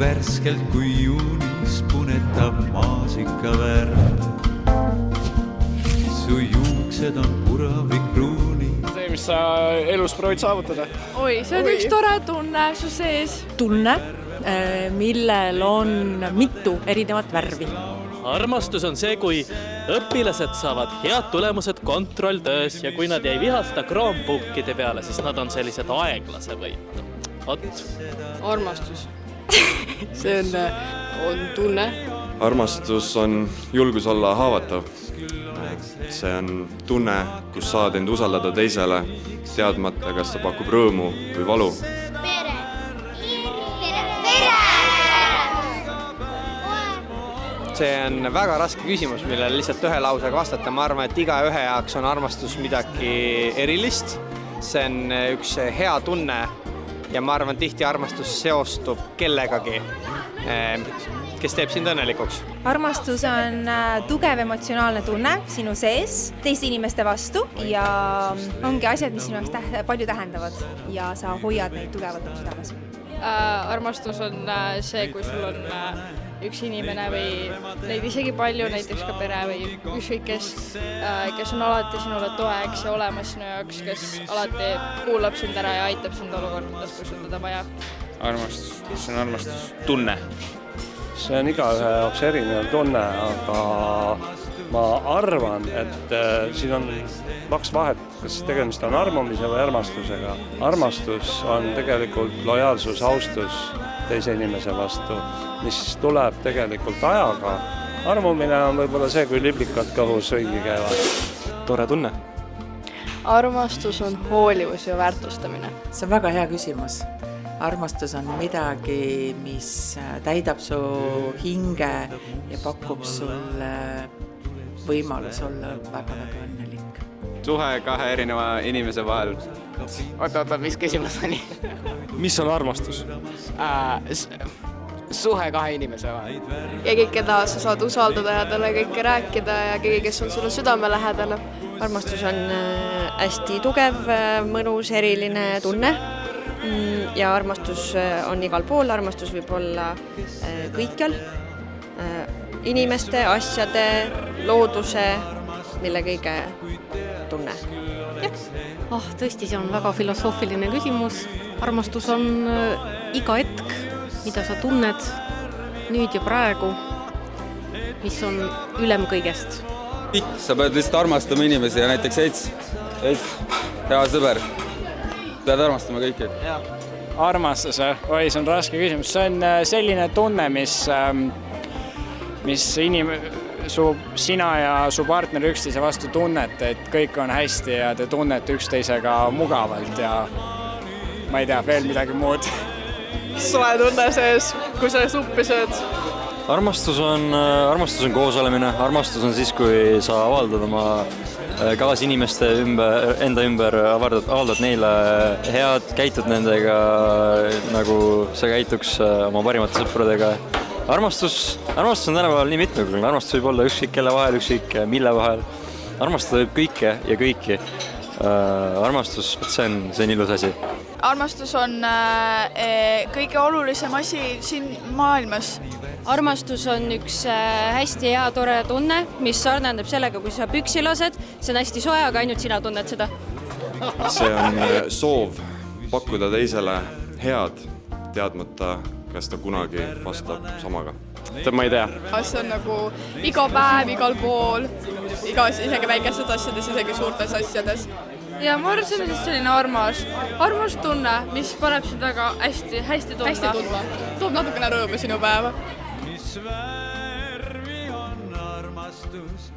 värskelt kui juunis punetab maasikavärv. Su juuksed on puravipruuni. See, mis sa elus proovid saavutada? Oi, see on üks tore tunne su sees. Tunne, millel on mitu erinevat värvi. Armastus on see, kui õpilased saavad head tulemused kontrolltöös ja kui nad ei vihasta Chromebookide peale, siis nad on sellised aeglase võitu. Armastus. See on tunne. Armastus on julgus olla haavatav. See on tunne, kus saad end usaldada teisele, teadmata, kas ta pakub rõõmu või valu. See on väga raske küsimus, millele lihtsalt ühe lausega vastata. Ma arvan, et iga ühe jaoks on armastus midagi erilist. See on üks hea tunne ja ma arvan, tihti armastus seostub kellegagi, kes teeb sind õnnelikuks. Armastus on tugev emotsionaalne tunne sinu sees teiste inimeste vastu ja ongi asjad, mis sinu jaoks palju tähendavad ja sa hoiad neid tugevalt südames. Armastus on see, kui sul on üks inimene või neid isegi palju, näiteks ka pere või ükskõik kes on alati sinule toeks ja olemas sinu jaoks, kes alati kuulab sind ära ja aitab sind olukordades, kui sul teda vaja. Armastus, mis on armastus? Tunne. See on igaühe jaoks erinev tunne, aga ma arvan, et siin on kaks vahet, kas tegemist on armumise või armastusega. Armastus on tegelikult lojaalsus, austus teise inimese vastu, mis tuleb tegelikult ajaga. Armumine on võib-olla see, kui liblikad kõhus ringi käivad. Tore tunne. Armastus on hoolivus ja väärtustamine. See on väga hea küsimus. Armastus on midagi, mis täidab su hinge ja pakub sulle võimalus olla väga-väga õnnelik. Suhe kahe erineva inimese vahel. Oota, mis küsimus on? Mis on armastus? Suhe kahe inimese vahel. Keegi, keda sa saad usaldada ja talle kõike rääkida ja keegi, kes on sulle südamelähedane. Armastus on hästi tugev, mõnus, eriline tunne ja armastus on igal pool. Armastus võib olla kõikjal. Inimeste, asjade, looduse, mille kõige tunne. Tõesti, see on väga filosoofiline küsimus. Armastus on iga hetk, mida sa tunned nüüd ja praegu, mis on ülem kõigest. Sa pead lihtsalt armastama inimesi ja näiteks Eits, hea sõber, pead armastama kõiki. Armastus, see on raske küsimus. See on selline tunne, mis sina ja su partner üksteise vastu tunnete, et kõik on hästi ja te tunnete üksteisega mugavalt ja ma ei tea, veel midagi muud. Soe tunne sees, kui sa suppi sööd. Armastus on koos olemine. Armastus on siis, kui sa avaldad oma kaasinimeste enda ümber, avaldad neile head, käitud nendega, nagu sa käituks oma parimate sõpradega. Armastus on tänapäeval nii mitmekülgne. Armastus võib olla ükskõik kelle vahel, ükskõik mille vahel. Armastada võib kõike ja kõiki. Armastus, see on ilus asi. Armastus on kõige olulisem asi siin maailmas. Armastus on üks hästi hea tore tunne, mis sarnandab sellega, kui sa püksi lased. See on hästi soe, aga ainult sina tunned seda. See on soov pakkuda teisele head, teadmata, kas ta kunagi vastab samaga. Ma ei tea. See on nagu iga päev, igal pool, isegi väikestes asjades, isegi suurtes asjades. Ja ma arvan, see on selline armas tunne, mis paneb sind väga hästi tundma. Toob natukene rõõmu sinu päeva. Mis värvi on armastus?